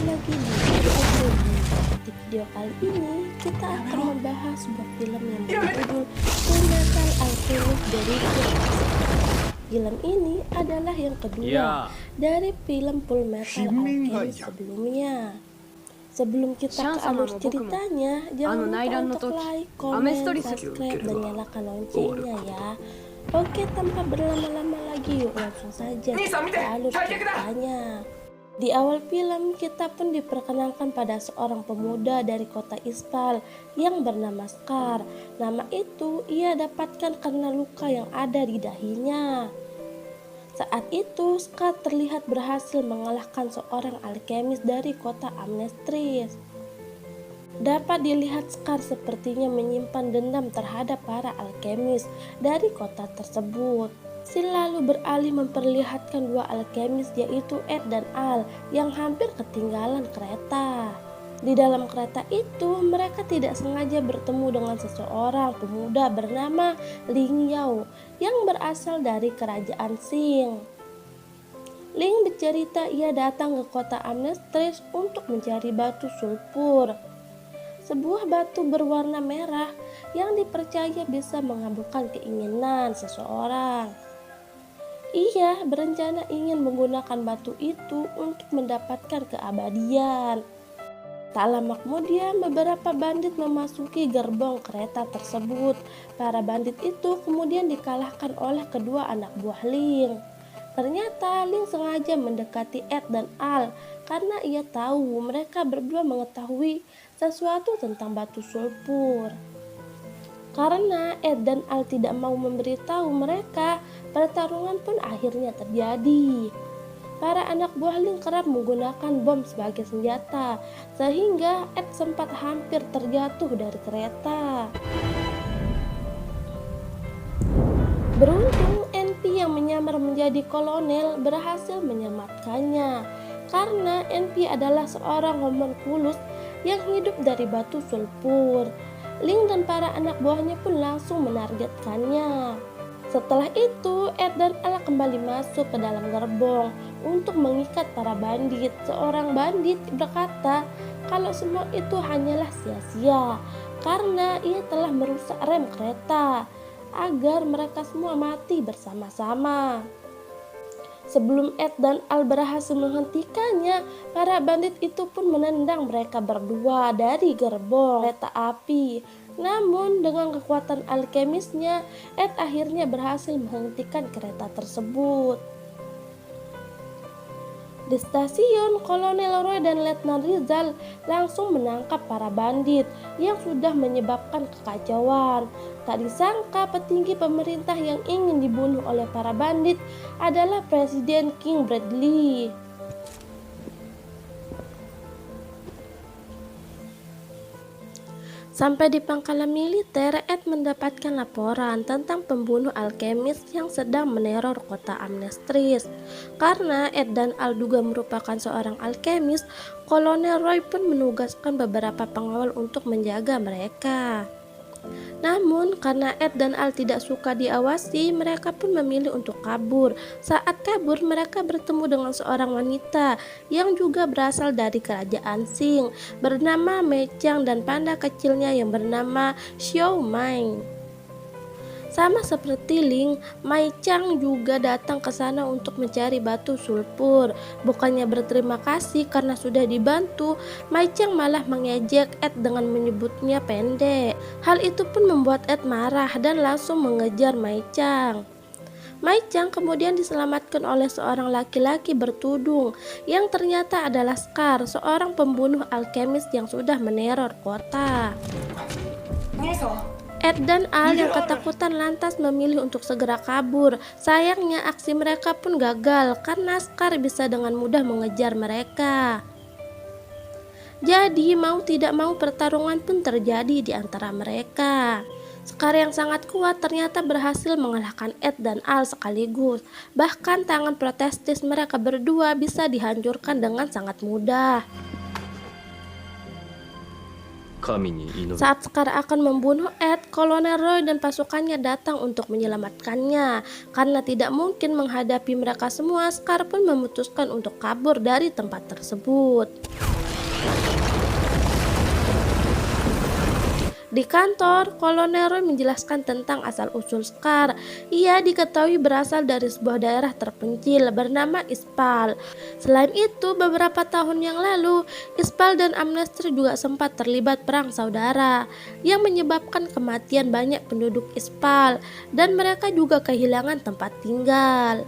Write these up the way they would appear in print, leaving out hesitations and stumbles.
lagi di Video Obrol. Di video kali ini kita akan membahas sebuah film yang berjudul Fullmetal Alchemist Brotherhood. Film ini adalah yang kedua dari film Fullmetal Alchemist sebelumnya. Sebelum kita ke alur ceritanya, jangan lupa untuk like, komen, subscribe, dan nyalakan loncengnya ya. Oke, tanpa berlama-lama lagi, yuk langsung saja ke alur ceritanya. Di awal film, kita pun diperkenalkan pada seorang pemuda dari kota Ispal yang bernama Scar. Nama itu ia dapatkan karena luka yang ada di dahinya. Saat itu, Scar terlihat berhasil mengalahkan seorang alkemis dari kota Amnestris. Dapat dilihat Scar sepertinya menyimpan dendam terhadap para alkemis dari kota tersebut. Si lalu beralih memperlihatkan dua alkemis yaitu Ed dan Al yang hampir ketinggalan kereta. Di dalam kereta itu mereka tidak sengaja bertemu dengan seseorang pemuda bernama Ling Yao yang berasal dari kerajaan Qing. Ling bercerita ia datang ke kota Amnestris untuk mencari batu sulfur, sebuah batu berwarna merah yang dipercaya bisa mengabulkan keinginan seseorang. Ia berencana ingin menggunakan batu itu untuk mendapatkan keabadian. Tak lama kemudian beberapa bandit memasuki gerbong kereta tersebut. Para bandit itu kemudian dikalahkan oleh kedua anak buah Ling. Ternyata Ling sengaja mendekati Ed dan Al karena ia tahu mereka berdua mengetahui sesuatu tentang batu sulfur. Karena Ed dan Al tidak mau memberitahu mereka, pertarungan pun akhirnya terjadi. Para anak buah Ling kerap menggunakan bom sebagai senjata, sehingga Ed sempat hampir terjatuh dari kereta. Beruntung NP yang menyamar menjadi kolonel berhasil menyelamatkannya, karena NP adalah seorang homunculus yang hidup dari batu sulfur. Ling dan para anak buahnya pun langsung menargetkannya. Setelah itu, Ed dan Al kembali masuk ke dalam gerbong untuk mengikat para bandit. Seorang bandit berkata kalau semua itu hanyalah sia-sia karena ia telah merusak rem kereta agar mereka semua mati bersama-sama. Sebelum Ed dan Al berhasil menghentikannya, para bandit itu pun menendang mereka berdua dari gerbong kereta api. Namun dengan kekuatan alkemisnya, Ed akhirnya berhasil menghentikan kereta tersebut. Di stasiun, Kolonel Roy dan Letnan Rizal langsung menangkap para bandit yang sudah menyebabkan kekacauan. Tak disangka petinggi pemerintah yang ingin dibunuh oleh para bandit adalah Presiden King Bradley. Sampai di pangkalan militer, Ed mendapatkan laporan tentang pembunuh alkemis yang sedang meneror kota Amnestris. Karena Ed dan Al juga merupakan seorang alkemis, Kolonel Roy pun menugaskan beberapa pengawal untuk menjaga mereka. Namun karena Ed dan Al tidak suka diawasi, mereka pun memilih untuk kabur. Saat kabur, mereka bertemu dengan seorang wanita yang juga berasal dari kerajaan Qing bernama Mei Chang dan panda kecilnya yang bernama Xiao Mai. Sama seperti Ling, Mei Chang juga datang ke sana untuk mencari batu sulfur. Bukannya berterima kasih karena sudah dibantu, Mei Chang malah mengejek Ed dengan menyebutnya pendek. Hal itu pun membuat Ed marah dan langsung mengejar Mei Chang. Mei Chang kemudian diselamatkan oleh seorang laki-laki bertudung yang ternyata adalah Scar, seorang pembunuh alkemis yang sudah meneror kota. Ed dan Al yang ketakutan lantas memilih untuk segera kabur. Sayangnya aksi mereka pun gagal karena Scar bisa dengan mudah mengejar mereka. Jadi mau tidak mau pertarungan pun terjadi di antara mereka. Scar yang sangat kuat ternyata berhasil mengalahkan Ed dan Al sekaligus. Bahkan tangan protestis mereka berdua bisa dihancurkan dengan sangat mudah. Saat Scar akan membunuh Ed, Kolonel Roy dan pasukannya datang untuk menyelamatkannya. Karena tidak mungkin menghadapi mereka semua, Scar pun memutuskan untuk kabur dari tempat tersebut. Di kantor, Kolonel Roy menjelaskan tentang asal-usul Scar. Ia diketahui berasal dari sebuah daerah terpencil bernama Ispal. Selain itu, beberapa tahun yang lalu, Ispal dan Amnesty juga sempat terlibat perang saudara yang menyebabkan kematian banyak penduduk Ispal dan mereka juga kehilangan tempat tinggal.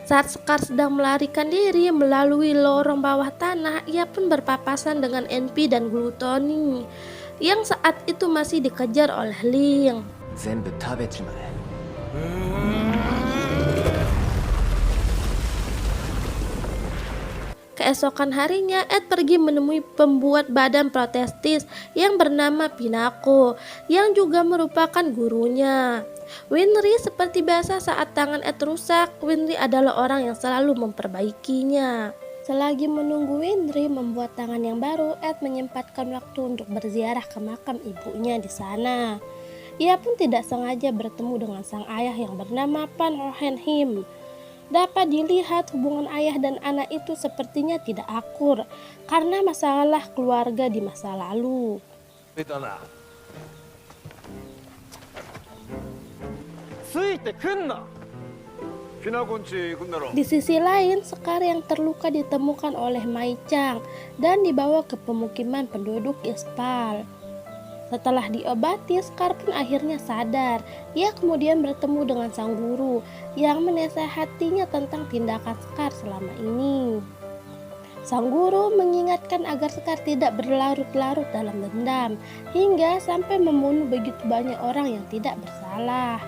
Saat Scar sedang melarikan diri melalui lorong bawah tanah, ia pun berpapasan dengan NP dan Gluttony yang saat itu masih dikejar oleh Ling. Keesokan harinya, Ed pergi menemui pembuat badan protestis yang bernama Pinako, yang juga merupakan gurunya. Winry seperti biasa saat tangan Ed rusak, Winry adalah orang yang selalu memperbaikinya. Selagi menunggu Winry membuat tangan yang baru, Ed menyempatkan waktu untuk berziarah ke makam ibunya di sana. Ia pun tidak sengaja bertemu dengan sang ayah yang bernama Pan Hohenheim. Dapat dilihat hubungan ayah dan anak itu sepertinya tidak akur karena masalah keluarga di masa lalu. Di sisi lain, Scar yang terluka ditemukan oleh Mai Chang dan dibawa ke pemukiman penduduk Ispal. Setelah diobati, Scar pun akhirnya sadar. Ia kemudian bertemu dengan sang guru yang menasehatinya tentang tindakan Scar selama ini. Sang guru mengingatkan agar Scar tidak berlarut-larut dalam dendam hingga sampai membunuh begitu banyak orang yang tidak bersalah.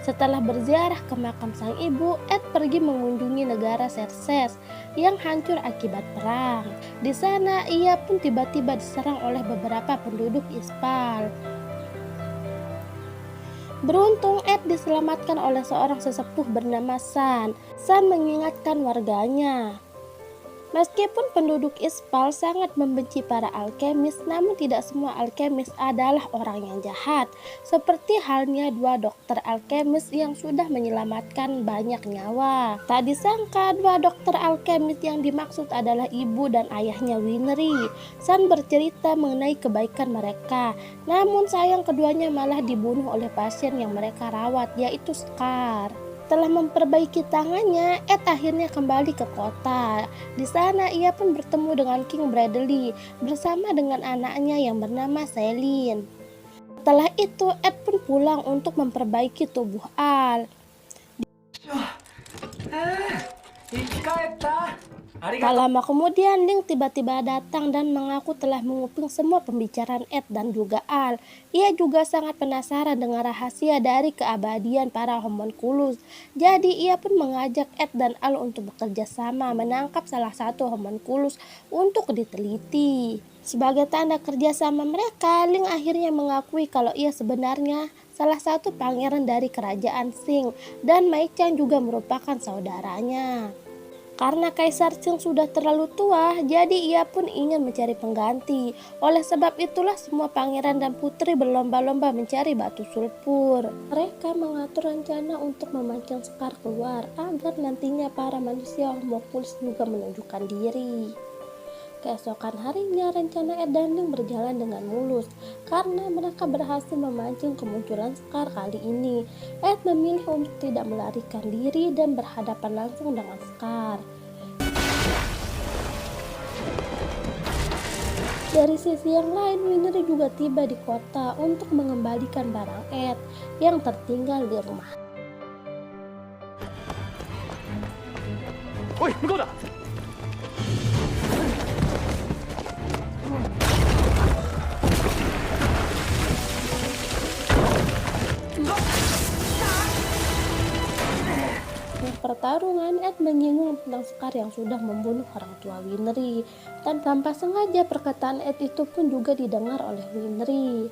Setelah berziarah ke makam sang ibu, Ed pergi mengunjungi negara Xerxes yang hancur akibat perang. Di sana, ia pun tiba-tiba diserang oleh beberapa penduduk Ispal. Beruntung, Ed diselamatkan oleh seorang sesepuh bernama San. San mengingatkan warganya. Meskipun penduduk Ispal sangat membenci para alkemis, namun tidak semua alkemis adalah orang yang jahat. Seperti halnya dua dokter alkemis yang sudah menyelamatkan banyak nyawa. Tak disangka dua dokter alkemis yang dimaksud adalah ibu dan ayahnya Winry. San bercerita mengenai kebaikan mereka, namun sayang keduanya malah dibunuh oleh pasien yang mereka rawat, yaitu Scar. Setelah memperbaiki tangannya, Ed akhirnya kembali ke kota. Di sana ia pun bertemu dengan King Bradley bersama dengan anaknya yang bernama Celine. Setelah itu, Ed pun pulang untuk memperbaiki tubuh Al. Tak lama kemudian, Ling tiba-tiba datang dan mengaku telah menguping semua pembicaraan Ed dan juga Al. Ia juga sangat penasaran dengan rahasia dari keabadian para homunculus. Jadi ia pun mengajak Ed dan Al untuk bekerja sama menangkap salah satu homunculus untuk diteliti. Sebagai tanda kerjasama mereka, Ling akhirnya mengakui kalau ia sebenarnya salah satu pangeran dari kerajaan Qing dan Mai Chang juga merupakan saudaranya. Karena Kaisar Qing sudah terlalu tua, jadi ia pun ingin mencari pengganti. Oleh sebab itulah semua pangeran dan putri berlomba-lomba mencari batu sulfur. Mereka mengatur rencana untuk memancing Scar keluar agar nantinya para manusia homunculus juga menunjukkan diri. Keesokan harinya, rencana Ed dan Ling berjalan dengan mulus karena mereka berhasil memancing kemunculan Scar kali ini. Ed memilih untuk tidak melarikan diri dan berhadapan langsung dengan Scar. Dari sisi yang lain, Winry juga tiba di kota untuk mengembalikan barang Ed yang tertinggal di rumah. Oi, muka dah. Pertarungan, Ed menyinggung tentang Scar yang sudah membunuh orang tua Winry, dan tanpa sengaja perkataan Ed itu pun juga didengar oleh Winry.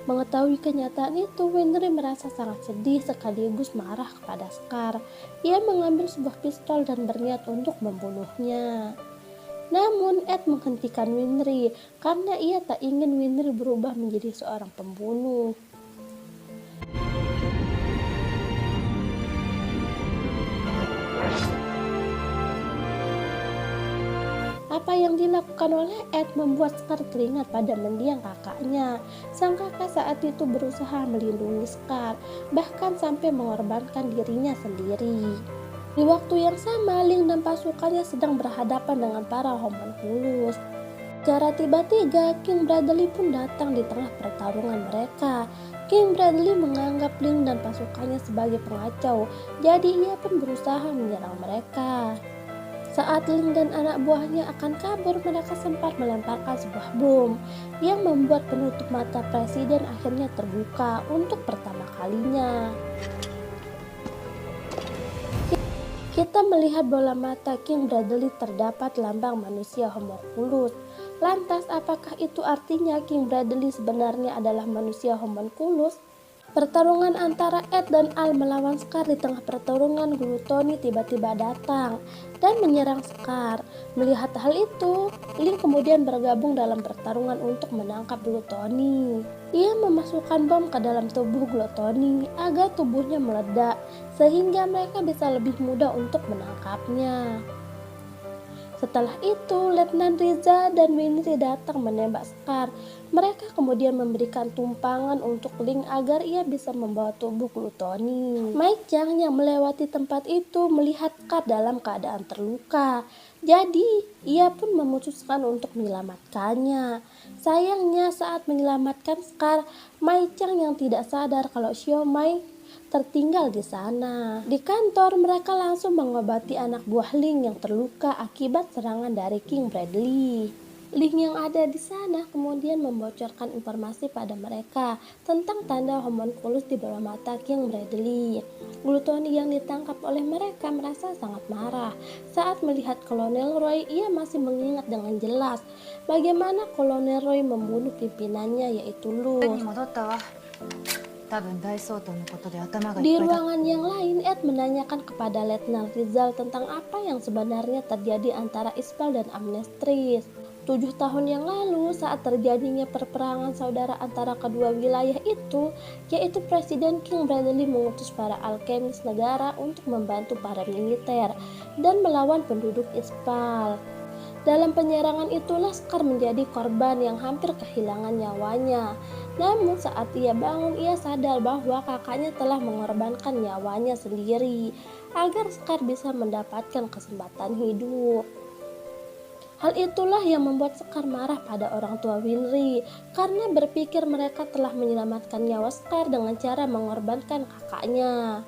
Mengetahui kenyataan itu, Winry merasa sangat sedih sekaligus marah kepada Scar. Ia mengambil sebuah pistol dan berniat untuk membunuhnya. Namun Ed menghentikan Winry karena ia tak ingin Winry berubah menjadi seorang pembunuh. Apa yang dilakukan oleh Ed membuat Scar teringat pada mendiang kakaknya. Sang kakak saat itu berusaha melindungi Scar, bahkan sampai mengorbankan dirinya sendiri. Di waktu yang sama, Link dan pasukannya sedang berhadapan dengan para homunculus. Secara tiba-tiba, King Bradley pun datang di tengah pertarungan mereka. King Bradley menganggap Link dan pasukannya sebagai pengacau, jadi ia pun berusaha menyerang mereka. Saat Link dan anak buahnya akan kabur, mereka sempat melemparkan sebuah bom yang membuat penutup mata presiden akhirnya terbuka untuk pertama kalinya. Kita melihat bola mata King Bradley terdapat lambang manusia homunculus. Lantas, apakah itu artinya King Bradley sebenarnya adalah manusia homunculus? Pertarungan antara Ed dan Al melawan Scar di tengah pertarungan, Gluttony tiba-tiba datang dan menyerang Scar. Melihat hal itu, Link kemudian bergabung dalam pertarungan untuk menangkap Gluttony. Ia memasukkan bom ke dalam tubuh Gluttony agar tubuhnya meledak, sehingga mereka bisa lebih mudah untuk menangkapnya. Setelah itu, Letnan Riza dan Winry datang menembak Scar. Mereka kemudian memberikan tumpangan untuk Link agar ia bisa membawa tubuh Gluttony. Mai Chang yang melewati tempat itu melihat Scar dalam keadaan terluka. Jadi, ia pun memutuskan untuk menyelamatkannya. Sayangnya saat menyelamatkan Scar, Mai Chang yang tidak sadar kalau Xiao Mai tertinggal di sana. Di kantor, mereka langsung mengobati anak buah Link yang terluka akibat serangan dari King Bradley. Link yang ada di sana kemudian membocorkan informasi pada mereka tentang tanda homunculus di bawah mata King Bradley. Gluttony yang ditangkap oleh mereka merasa sangat marah. Saat melihat Kolonel Roy, ia masih mengingat dengan jelas bagaimana Kolonel Roy membunuh pimpinannya, yaitu Luz. Di ruangan yang lain, Ed menanyakan kepada Letnan Rizal tentang apa yang sebenarnya terjadi antara Ispal dan Amnestris. 7 tahun yang lalu, saat terjadinya perperangan saudara antara kedua wilayah itu, yaitu Presiden King Bradley mengutus para alkemis negara untuk membantu para militer dan melawan penduduk Ispal. Dalam penyerangan itulah Scar menjadi korban yang hampir kehilangan nyawanya. Namun saat ia bangun, ia sadar bahwa kakaknya telah mengorbankan nyawanya sendiri agar Scar bisa mendapatkan kesempatan hidup. Hal itulah yang membuat Scar marah pada orang tua Winry karena berpikir mereka telah menyelamatkan nyawa Scar dengan cara mengorbankan kakaknya.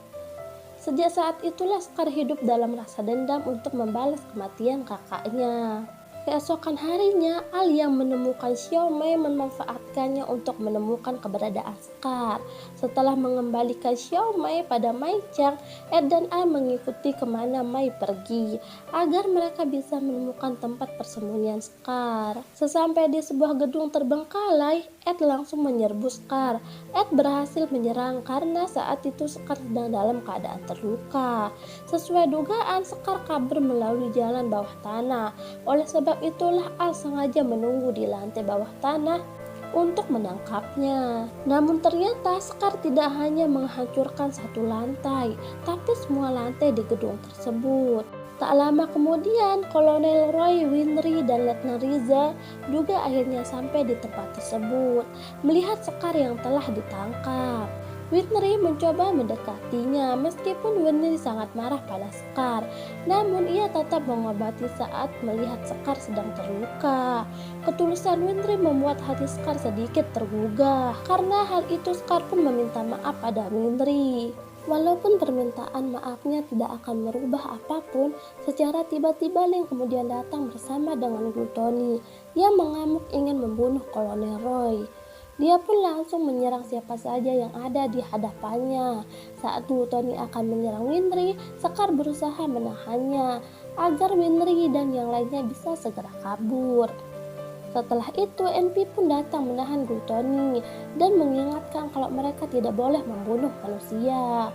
Sejak saat itulah Scar hidup dalam rasa dendam untuk membalas kematian kakaknya. Keesokan harinya, Al yang menemukan Xiao Mai memanfaatkannya untuk menemukan keberadaan Scar. Setelah mengembalikan Xiao Mai pada Mai Chang, Ed dan Al mengikuti kemana Mai pergi agar mereka bisa menemukan tempat persembunyian Scar. Sesampai di sebuah gedung terbengkalai, Ed langsung menyerbu Scar. Ed berhasil menyerang karena saat itu Scar sedang dalam keadaan terluka. Sesuai dugaan, Scar kabur melalui jalan bawah tanah. Oleh sebab itulah Al sengaja menunggu di lantai bawah tanah untuk menangkapnya. Namun ternyata Scar tidak hanya menghancurkan satu lantai, tapi semua lantai di gedung tersebut. Tak lama kemudian, Kolonel Roy, Winry, dan Letnan Riza juga akhirnya sampai di tempat tersebut, melihat Scar yang telah ditangkap. Winry mencoba mendekatinya meskipun Winry sangat marah pada Scar, namun ia tetap mengobati saat melihat Scar sedang terluka. Ketulusan Winry membuat hati Scar sedikit tergugah. Karena hal itu, Scar pun meminta maaf pada Winry. Walaupun permintaan maafnya tidak akan merubah apapun, secara tiba-tiba Link kemudian datang bersama dengan Gluttony yang mengamuk ingin membunuh Kolonel Roy. Dia pun langsung menyerang siapa saja yang ada di hadapannya. Saat Gluttony akan menyerang Winry, Scar berusaha menahannya agar Winry dan yang lainnya bisa segera kabur. Setelah itu, NP pun datang menahan Gluttony dan mengingatkan kalau mereka tidak boleh membunuh manusia.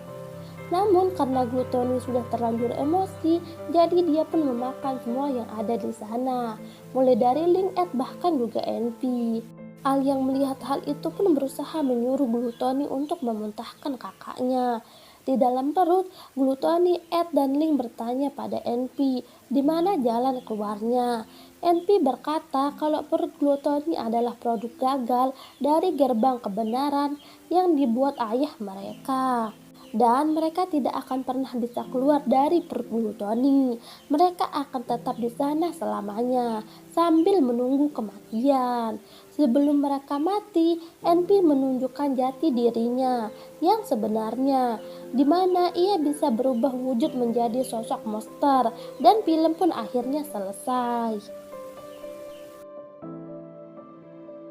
Namun karena Gluttony sudah terlanjur emosi, jadi dia pun memakan semua yang ada di sana, mulai dari Link, Ed, bahkan juga NP. Al yang melihat hal itu pun berusaha menyuruh Gluttony untuk memuntahkan kakaknya. Di dalam perut, Gluttony, Ed, dan Link bertanya pada NP, di mana jalan keluarnya. NP berkata kalau perut Gluttony adalah produk gagal dari gerbang kebenaran yang dibuat ayah mereka. Dan mereka tidak akan pernah bisa keluar dari perut Gluttony. Mereka akan tetap di sana selamanya, sambil menunggu kematian. Sebelum mereka mati, NP menunjukkan jati dirinya yang sebenarnya, di mana ia bisa berubah wujud menjadi sosok monster, dan film pun akhirnya selesai.